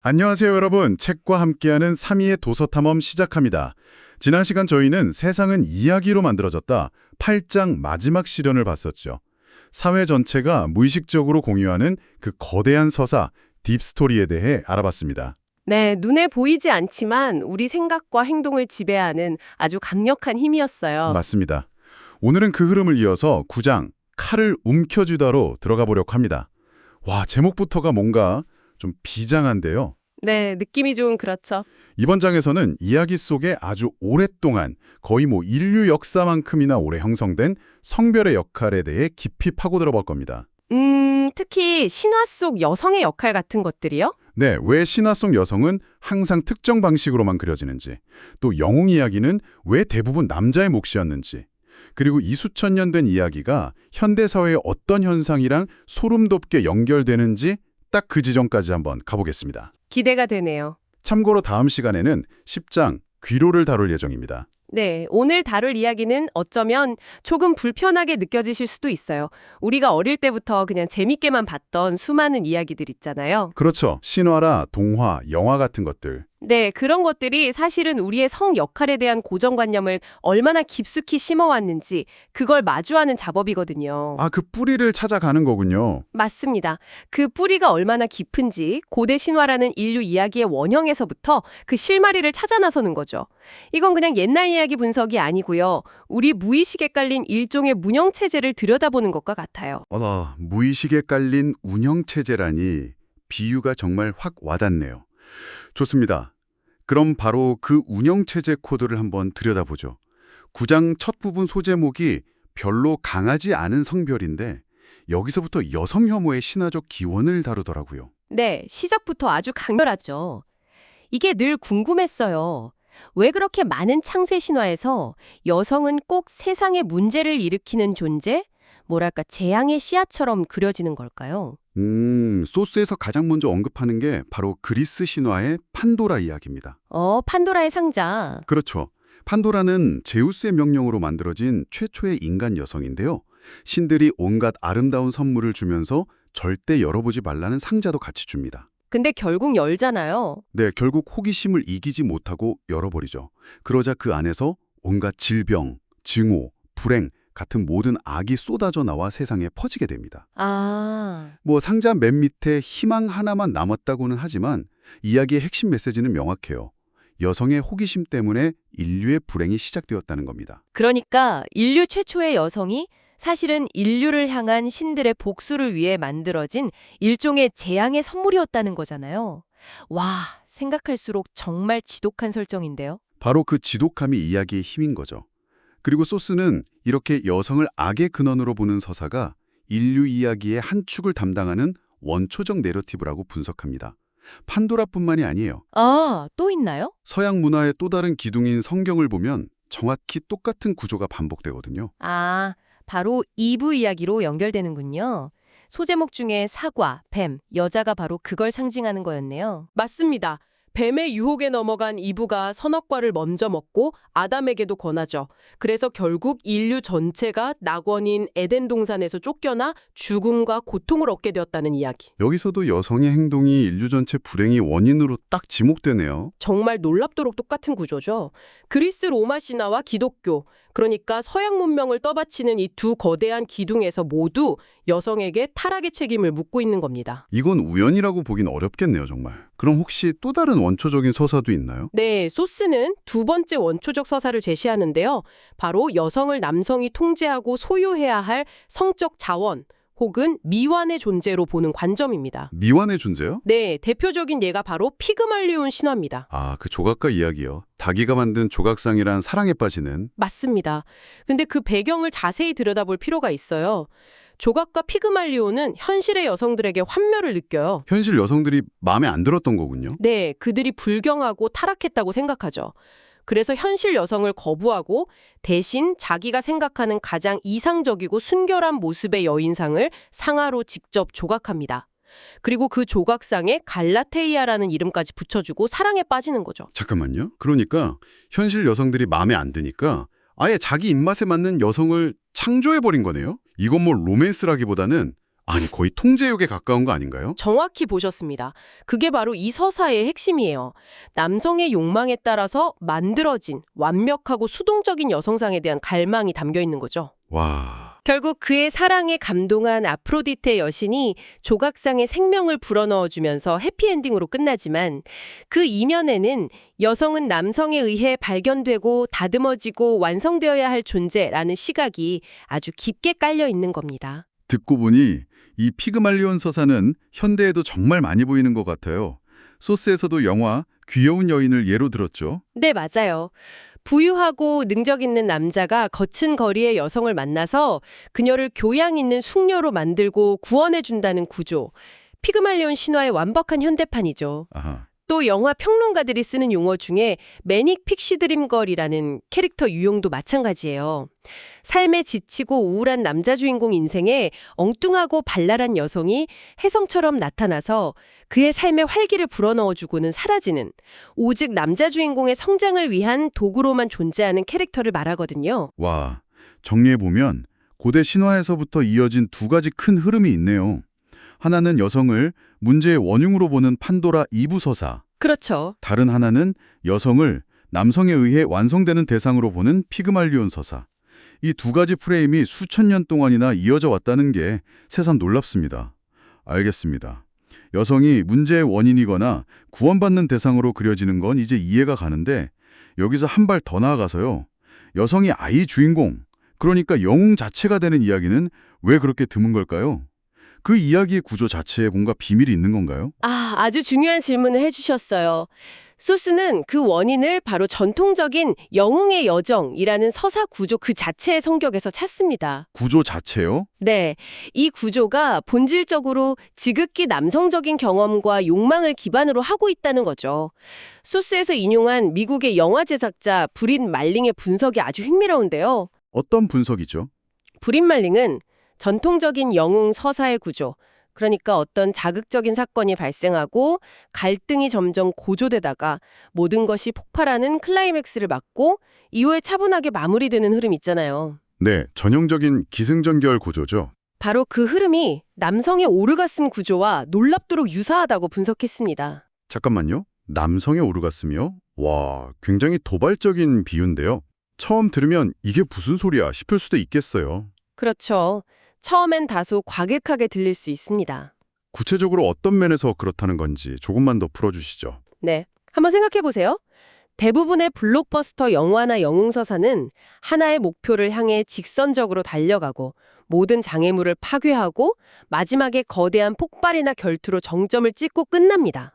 안녕하세요, 여러분. 책과 함께하는 3위의 도서탐험 시작합니다. 지난 시간 저희는 세상은 이야기로 만들어졌다 8장 마지막 시련을 봤었죠. 사회 전체가 무의식적으로 공유하는 그 거대한 서사, 딥스토리에 대해 알아봤습니다. 네, 눈에 보이지 않지만 우리 생각과 행동을 지배하는 아주 강력한 힘이었어요. 맞습니다. 오늘은 그 흐름을 이어서 9장, 칼을 움켜쥐다로 들어가 보려고 합니다. 와, 제목부터가 뭔가 좀 비장한데요. 네, 느낌이 좀 그렇죠. 이번 장에서는 이야기 속에 아주 오랫동안 거의 인류 역사만큼이나 오래 형성된 성별의 역할에 대해 깊이 파고들어 볼 겁니다. 특히 신화 속 여성의 역할 같은 것들이요? 네, 왜 신화 속 여성은 항상 특정 방식으로만 그려지는지, 또 영웅 이야기는 왜 대부분 남자의 몫이었는지, 그리고 이 수천 년 된 이야기가 현대 사회의 어떤 현상이랑 소름 돋게 연결되는지 딱 그 지점까지 한번 가보겠습니다. 기대가 되네요. 참고로 다음 시간에는 10장 귀로를 다룰 예정입니다. 네, 오늘 다룰 이야기는 어쩌면 조금 불편하게 느껴지실 수도 있어요. 우리가 어릴 때부터 그냥 재밌게만 봤던 수많은 이야기들 있잖아요. 그렇죠. 신화라 동화, 영화 같은 것들. 네, 그런 것들이 사실은 우리의 성 역할에 대한 고정관념을 얼마나 깊숙이 심어왔는지 그걸 마주하는 작업이거든요. 아, 그 뿌리를 찾아가는 거군요. 맞습니다. 그 뿌리가 얼마나 깊은지 고대 신화라는 인류 이야기의 원형에서부터 그 실마리를 찾아 나서는 거죠. 이건 그냥 옛날 이야기 분석이 아니고요. 우리 무의식에 깔린 일종의 문형체제를 들여다보는 것과 같아요. 무의식에 깔린 운영체제라니 비유가 정말 확 와닿네요. 좋습니다. 그럼 바로 그 운영체제 코드를 한번 들여다보죠. 9장 첫 부분 소제목이 별로 강하지 않은 성별인데 여기서부터 여성 혐오의 신화적 기원을 다루더라고요. 네, 시작부터 아주 강렬하죠. 이게 늘 궁금했어요. 왜 그렇게 많은 창세 신화에서 여성은 꼭 세상에 문제를 일으키는 존재? 뭐랄까 재앙의 씨앗처럼 그려지는 걸까요? 소스에서 가장 먼저 언급하는 게 바로 그리스 신화의 판도라 이야기입니다. 판도라의 상자. 그렇죠. 판도라는 제우스의 명령으로 만들어진 최초의 인간 여성인데요. 신들이 온갖 아름다운 선물을 주면서 절대 열어보지 말라는 상자도 같이 줍니다. 근데 결국 열잖아요. 네, 결국 호기심을 이기지 못하고 열어버리죠. 그러자 그 안에서 온갖 질병, 증오, 불행 같은 모든 악이 쏟아져 나와 세상에 퍼지게 됩니다. 상자 맨 밑에 희망 하나만 남았다고는 하지만 이야기의 핵심 메시지는 명확해요. 여성의 호기심 때문에 인류의 불행이 시작되었다는 겁니다. 그러니까 인류 최초의 여성이 사실은 인류를 향한 신들의 복수를 위해 만들어진 일종의 재앙의 선물이었다는 거잖아요. 와, 생각할수록 정말 지독한 설정인데요. 바로 그 지독함이 이야기의 힘인 거죠. 그리고 소스는 이렇게 여성을 악의 근원으로 보는 서사가 인류 이야기의 한 축을 담당하는 원초적 내러티브라고 분석합니다. 판도라뿐만이 아니에요. 또 있나요? 서양 문화의 또 다른 기둥인 성경을 보면 정확히 똑같은 구조가 반복되거든요. 바로 이브 이야기로 연결되는군요. 소제목 중에 사과, 뱀, 여자가 바로 그걸 상징하는 거였네요. 맞습니다. 뱀의 유혹에 넘어간 이브가 선악과를 먼저 먹고 아담에게도 권하죠. 그래서 결국 인류 전체가 낙원인 에덴 동산에서 쫓겨나 죽음과 고통을 얻게 되었다는 이야기. 여기서도 여성의 행동이 인류 전체 불행의 원인으로 딱 지목되네요. 정말 놀랍도록 똑같은 구조죠. 그리스 로마 신화와 기독교, 그러니까 서양 문명을 떠받치는 이 두 거대한 기둥에서 모두 여성에게 타락의 책임을 묻고 있는 겁니다. 이건 우연이라고 보긴 어렵겠네요, 정말. 그럼 혹시 또 다른 원초적인 서사도 있나요? 네, 소스는 두 번째 원초적 서사를 제시하는데요. 바로 여성을 남성이 통제하고 소유해야 할 성적 자원, 혹은 미완의 존재로 보는 관점입니다. 미완의 존재요? 네, 대표적인 예가 바로 피그말리온 신화입니다. 그 조각가 이야기요. 다기가 만든 조각상이란 사랑에 빠지는. 맞습니다. 근데 그 배경을 자세히 들여다볼 필요가 있어요. 조각가 피그말리온은 현실의 여성들에게 환멸을 느껴요. 현실 여성들이 마음에 안 들었던 거군요. 네, 그들이 불경하고 타락했다고 생각하죠. 그래서 현실 여성을 거부하고 대신 자기가 생각하는 가장 이상적이고 순결한 모습의 여인상을 상아로 직접 조각합니다. 그리고 그 조각상에 갈라테이아라는 이름까지 붙여주고 사랑에 빠지는 거죠. 잠깐만요. 그러니까 현실 여성들이 마음에 안 드니까 아예 자기 입맛에 맞는 여성을 창조해버린 거네요. 이건 로맨스라기보다는 아니, 거의 통제욕에 가까운 거 아닌가요? 정확히 보셨습니다. 그게 바로 이 서사의 핵심이에요. 남성의 욕망에 따라서 만들어진 완벽하고 수동적인 여성상에 대한 갈망이 담겨 있는 거죠. 와, 결국 그의 사랑에 감동한 아프로디테 여신이 조각상에 생명을 불어넣어주면서 해피엔딩으로 끝나지만 그 이면에는 여성은 남성에 의해 발견되고 다듬어지고 완성되어야 할 존재라는 시각이 아주 깊게 깔려 있는 겁니다. 듣고 보니 이 피그말리온 서사는 현대에도 정말 많이 보이는 것 같아요. 소스에서도 영화 귀여운 여인을 예로 들었죠. 네, 맞아요. 부유하고 능력 있는 남자가 거친 거리의 여성을 만나서 그녀를 교양 있는 숙녀로 만들고 구원해준다는 구조. 피그말리온 신화의 완벽한 현대판이죠. 아하. 또 영화 평론가들이 쓰는 용어 중에 매닉 픽시 드림걸이라는 캐릭터 유형도 마찬가지예요. 삶에 지치고 우울한 남자 주인공 인생에 엉뚱하고 발랄한 여성이 혜성처럼 나타나서 그의 삶에 활기를 불어넣어주고는 사라지는, 오직 남자 주인공의 성장을 위한 도구로만 존재하는 캐릭터를 말하거든요. 와, 정리해보면 고대 신화에서부터 이어진 두 가지 큰 흐름이 있네요. 하나는 여성을 문제의 원흉으로 보는 판도라 2부 서사, 그렇죠. 다른 하나는 여성을 남성에 의해 완성되는 대상으로 보는 피그말리온 서사. 이 두 가지 프레임이 수천 년 동안이나 이어져 왔다는 게 새삼 놀랍습니다. 알겠습니다. 여성이 문제의 원인이거나 구원받는 대상으로 그려지는 건 이제 이해가 가는데 여기서 한 발 더 나아가서요. 여성이 아이 주인공, 그러니까 영웅 자체가 되는 이야기는 왜 그렇게 드문 걸까요? 그 이야기의 구조 자체에 뭔가 비밀이 있는 건가요? 아주 중요한 질문을 해주셨어요. 소스는 그 원인을 바로 전통적인 영웅의 여정이라는 서사 구조 그 자체의 성격에서 찾습니다. 구조 자체요? 네, 이 구조가 본질적으로 지극히 남성적인 경험과 욕망을 기반으로 하고 있다는 거죠. 소스에서 인용한 미국의 영화 제작자 브린 말링의 분석이 아주 흥미로운데요. 어떤 분석이죠? 브린 말링은 전통적인 영웅 서사의 구조, 그러니까 어떤 자극적인 사건이 발생하고 갈등이 점점 고조되다가 모든 것이 폭발하는 클라이맥스를 맞고 이후에 차분하게 마무리되는 흐름 있잖아요. 네, 전형적인 기승전결 구조죠. 바로 그 흐름이 남성의 오르가슴 구조와 놀랍도록 유사하다고 분석했습니다. 잠깐만요. 남성의 오르가슴이요? 와, 굉장히 도발적인 비유인데요. 처음 들으면 이게 무슨 소리야 싶을 수도 있겠어요. 그렇죠. 처음엔 다소 과격하게 들릴 수 있습니다. 구체적으로 어떤 면에서 그렇다는 건지 조금만 더 풀어주시죠. 네, 한번 생각해 보세요. 대부분의 블록버스터 영화나 영웅서사는 하나의 목표를 향해 직선적으로 달려가고 모든 장애물을 파괴하고 마지막에 거대한 폭발이나 결투로 정점을 찍고 끝납니다.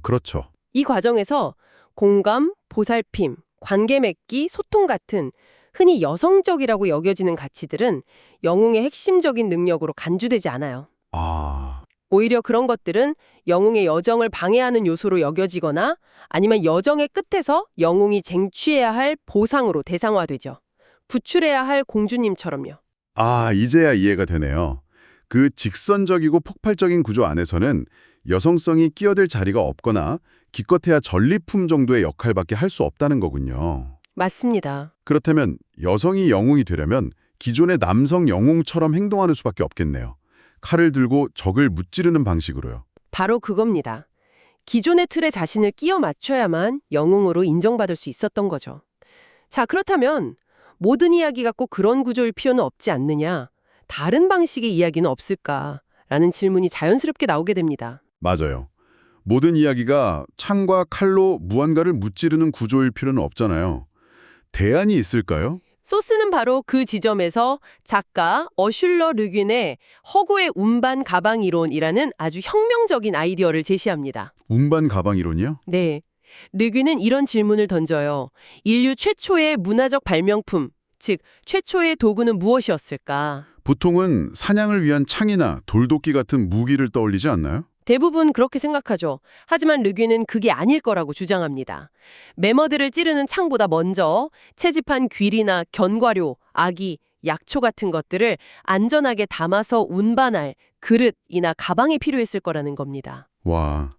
그렇죠. 이 과정에서 공감, 보살핌, 관계 맺기, 소통 같은 흔히 여성적이라고 여겨지는 가치들은 영웅의 핵심적인 능력으로 간주되지 않아요. 아, 오히려 그런 것들은 영웅의 여정을 방해하는 요소로 여겨지거나 아니면 여정의 끝에서 영웅이 쟁취해야 할 보상으로 대상화되죠. 구출해야 할 공주님처럼요. 이제야 이해가 되네요. 그 직선적이고 폭발적인 구조 안에서는 여성성이 끼어들 자리가 없거나 기껏해야 전리품 정도의 역할밖에 할 수 없다는 거군요. 맞습니다. 그렇다면 여성이 영웅이 되려면 기존의 남성 영웅처럼 행동하는 수밖에 없겠네요. 칼을 들고 적을 무찌르는 방식으로요. 바로 그겁니다. 기존의 틀에 자신을 끼워 맞춰야만 영웅으로 인정받을 수 있었던 거죠. 자, 그렇다면 모든 이야기가 꼭 그런 구조일 필요는 없지 않느냐? 다른 방식의 이야기는 없을까? 라는 질문이 자연스럽게 나오게 됩니다. 맞아요. 모든 이야기가 창과 칼로 무언가를 무찌르는 구조일 필요는 없잖아요. 대안이 있을까요? 소스는 바로 그 지점에서 작가 어슐러 르균의 허구의 운반 가방 이론이라는 아주 혁명적인 아이디어를 제시합니다. 운반 가방 이론이요? 네. 르균은 이런 질문을 던져요. 인류 최초의 문화적 발명품, 즉 최초의 도구는 무엇이었을까? 보통은 사냥을 위한 창이나 돌도끼 같은 무기를 떠올리지 않나요? 대부분 그렇게 생각하죠. 하지만 르균은 그게 아닐 거라고 주장합니다. 매머드를 찌르는 창보다 먼저 채집한 귀리나 견과류, 아기, 약초 같은 것들을 안전하게 담아서 운반할 그릇이나 가방이 필요했을 거라는 겁니다. 와,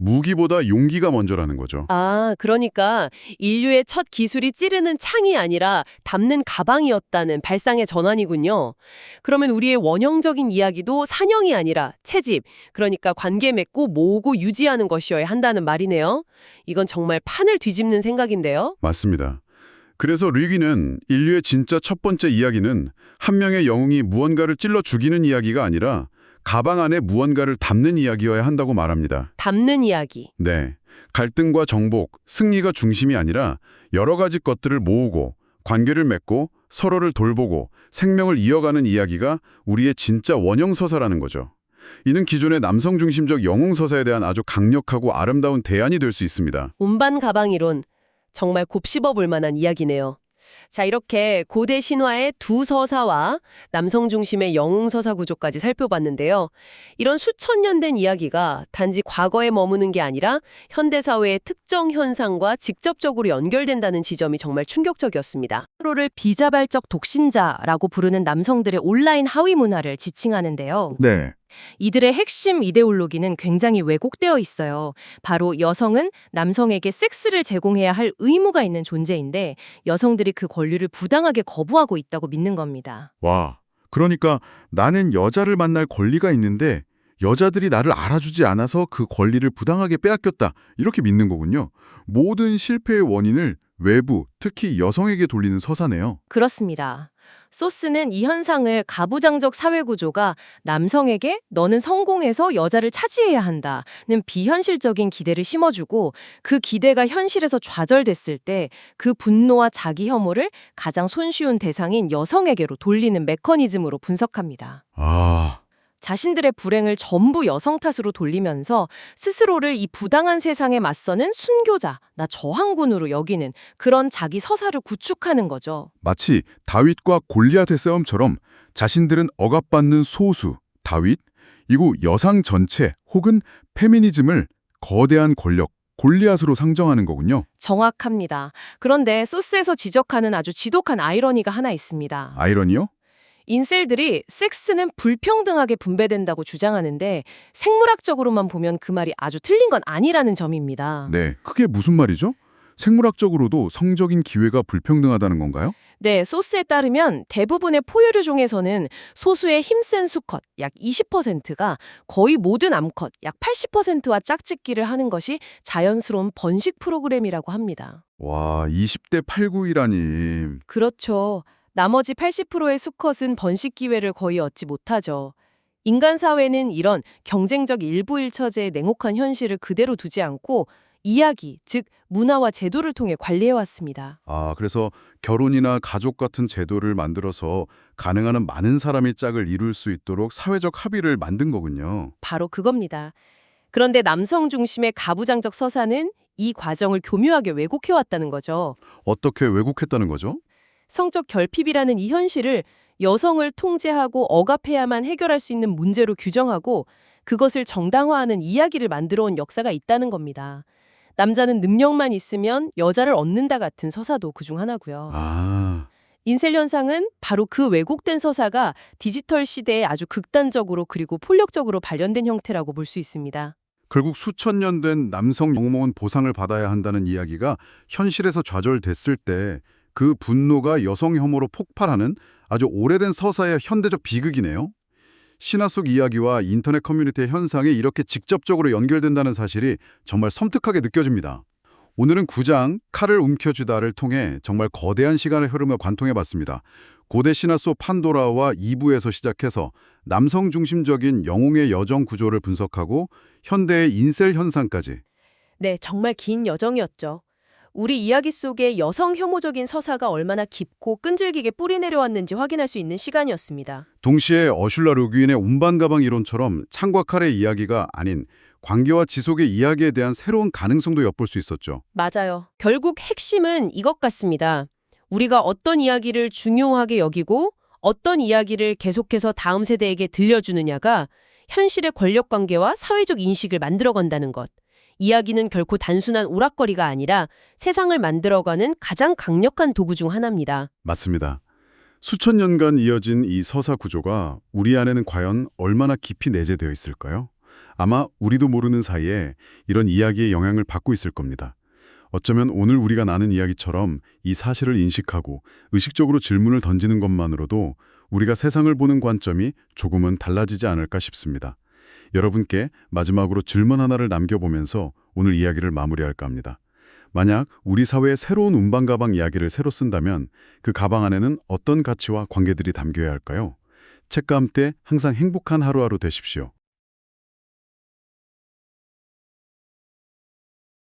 무기보다 용기가 먼저라는 거죠. 아, 그러니까 인류의 첫 기술이 찌르는 창이 아니라 담는 가방이었다는 발상의 전환이군요. 그러면 우리의 원형적인 이야기도 산형이 아니라 채집, 그러니까 관계 맺고 모으고 유지하는 것이어야 한다는 말이네요. 이건 정말 판을 뒤집는 생각인데요. 맞습니다. 그래서 류기는 인류의 진짜 첫 번째 이야기는 한 명의 영웅이 무언가를 찔러 죽이는 이야기가 아니라 가방 안에 무언가를 담는 이야기여야 한다고 말합니다. 담는 이야기. 네. 갈등과 정복, 승리가 중심이 아니라 여러 가지 것들을 모으고 관계를 맺고 서로를 돌보고 생명을 이어가는 이야기가 우리의 진짜 원형 서사라는 거죠. 이는 기존의 남성 중심적 영웅 서사에 대한 아주 강력하고 아름다운 대안이 될 수 있습니다. 운반 가방 이론. 정말 곱씹어 볼 만한 이야기네요. 자, 이렇게 고대 신화의 두 서사와 남성 중심의 영웅 서사 구조까지 살펴봤는데요. 이런 수천 년 된 이야기가 단지 과거에 머무는 게 아니라 현대 사회의 특정 현상과 직접적으로 연결된다는 지점이 정말 충격적이었습니다. 서로를 비자발적 독신자라고 부르는 남성들의 온라인 하위 문화를 지칭하는데요. 네. 이들의 핵심 이데올로기는 굉장히 왜곡되어 있어요. 바로 여성은 남성에게 섹스를 제공해야 할 의무가 있는 존재인데 여성들이 그 권리를 부당하게 거부하고 있다고 믿는 겁니다. 와, 그러니까 나는 여자를 만날 권리가 있는데 여자들이 나를 알아주지 않아서 그 권리를 부당하게 빼앗겼다. 이렇게 믿는 거군요. 모든 실패의 원인을 외부, 특히 여성에게 돌리는 서사네요. 그렇습니다. 소스는 이 현상을 가부장적 사회구조가 남성에게 너는 성공해서 여자를 차지해야 한다는 비현실적인 기대를 심어주고 그 기대가 현실에서 좌절됐을 때 그 분노와 자기 혐오를 가장 손쉬운 대상인 여성에게로 돌리는 메커니즘으로 분석합니다. 아, 자신들의 불행을 전부 여성 탓으로 돌리면서 스스로를 이 부당한 세상에 맞서는 순교자, 나 저항군으로 여기는 그런 자기 서사를 구축하는 거죠. 마치 다윗과 골리앗의 싸움처럼 자신들은 억압받는 소수, 다윗, 이후 여성 전체 혹은 페미니즘을 거대한 권력, 골리앗으로 상정하는 거군요. 정확합니다. 그런데 소스에서 지적하는 아주 지독한 아이러니가 하나 있습니다. 아이러니요? 인셀들이 섹스는 불평등하게 분배된다고 주장하는데 생물학적으로만 보면 그 말이 아주 틀린 건 아니라는 점입니다. 네, 그게 무슨 말이죠? 생물학적으로도 성적인 기회가 불평등하다는 건가요? 네, 소스에 따르면 대부분의 포유류 중에서는 소수의 힘센 수컷 약 20%가 거의 모든 암컷 약 80%와 짝짓기를 하는 것이 자연스러운 번식 프로그램이라고 합니다. 와, 20대 8구이라니. 그렇죠. 나머지 80%의 수컷은 번식 기회를 거의 얻지 못하죠. 인간 사회는 이런 경쟁적 일부일처제의 냉혹한 현실을 그대로 두지 않고 이야기, 즉 문화와 제도를 통해 관리해왔습니다. 아, 그래서 결혼이나 가족 같은 제도를 만들어서 가능한 한 많은 사람이 짝을 이룰 수 있도록 사회적 합의를 만든 거군요. 바로 그겁니다. 그런데 남성 중심의 가부장적 서사는 이 과정을 교묘하게 왜곡해왔다는 거죠. 어떻게 왜곡했다는 거죠? 성적 결핍이라는 이 현실을 여성을 통제하고 억압해야만 해결할 수 있는 문제로 규정하고 그것을 정당화하는 이야기를 만들어 온 역사가 있다는 겁니다. 남자는 능력만 있으면 여자를 얻는다 같은 서사도 그중 하나고요. 아, 인셀 현상은 바로 그 왜곡된 서사가 디지털 시대에 아주 극단적으로 그리고 폭력적으로 발현된 형태라고 볼 수 있습니다. 결국 수천 년 된 남성 영웅은 보상을 받아야 한다는 이야기가 현실에서 좌절됐을 때 그 분노가 여성 혐오로 폭발하는 아주 오래된 서사의 현대적 비극이네요. 신화 속 이야기와 인터넷 커뮤니티의 현상이 이렇게 직접적으로 연결된다는 사실이 정말 섬뜩하게 느껴집니다. 오늘은 9장 칼을 움켜쥐다를 통해 정말 거대한 시간의 흐름을 관통해봤습니다. 고대 신화 속 판도라와 이브에서 시작해서 남성 중심적인 영웅의 여정 구조를 분석하고 현대의 인셀 현상까지. 네, 정말 긴 여정이었죠. 우리 이야기 속에 여성 혐오적인 서사가 얼마나 깊고 끈질기게 뿌리 내려왔는지 확인할 수 있는 시간이었습니다. 동시에 어슐라 르귀인의 운반 가방 이론처럼 창과 칼의 이야기가 아닌 관계와 지속의 이야기에 대한 새로운 가능성도 엿볼 수 있었죠. 맞아요. 결국 핵심은 이것 같습니다. 우리가 어떤 이야기를 중요하게 여기고 어떤 이야기를 계속해서 다음 세대에게 들려주느냐가 현실의 권력 관계와 사회적 인식을 만들어간다는 것. 이야기는 결코 단순한 오락거리가 아니라 세상을 만들어가는 가장 강력한 도구 중 하나입니다. 맞습니다. 수천 년간 이어진 이 서사 구조가 우리 안에는 과연 얼마나 깊이 내재되어 있을까요? 아마 우리도 모르는 사이에 이런 이야기의 영향을 받고 있을 겁니다. 어쩌면 오늘 우리가 나눈 이야기처럼 이 사실을 인식하고 의식적으로 질문을 던지는 것만으로도 우리가 세상을 보는 관점이 조금은 달라지지 않을까 싶습니다. 여러분께 마지막으로 질문 하나를 남겨보면서 오늘 이야기를 마무리할까 합니다. 만약 우리 사회의 새로운 운반 가방 이야기를 새로 쓴다면 그 가방 안에는 어떤 가치와 관계들이 담겨야 할까요? 책과 함께 항상 행복한 하루하루 되십시오.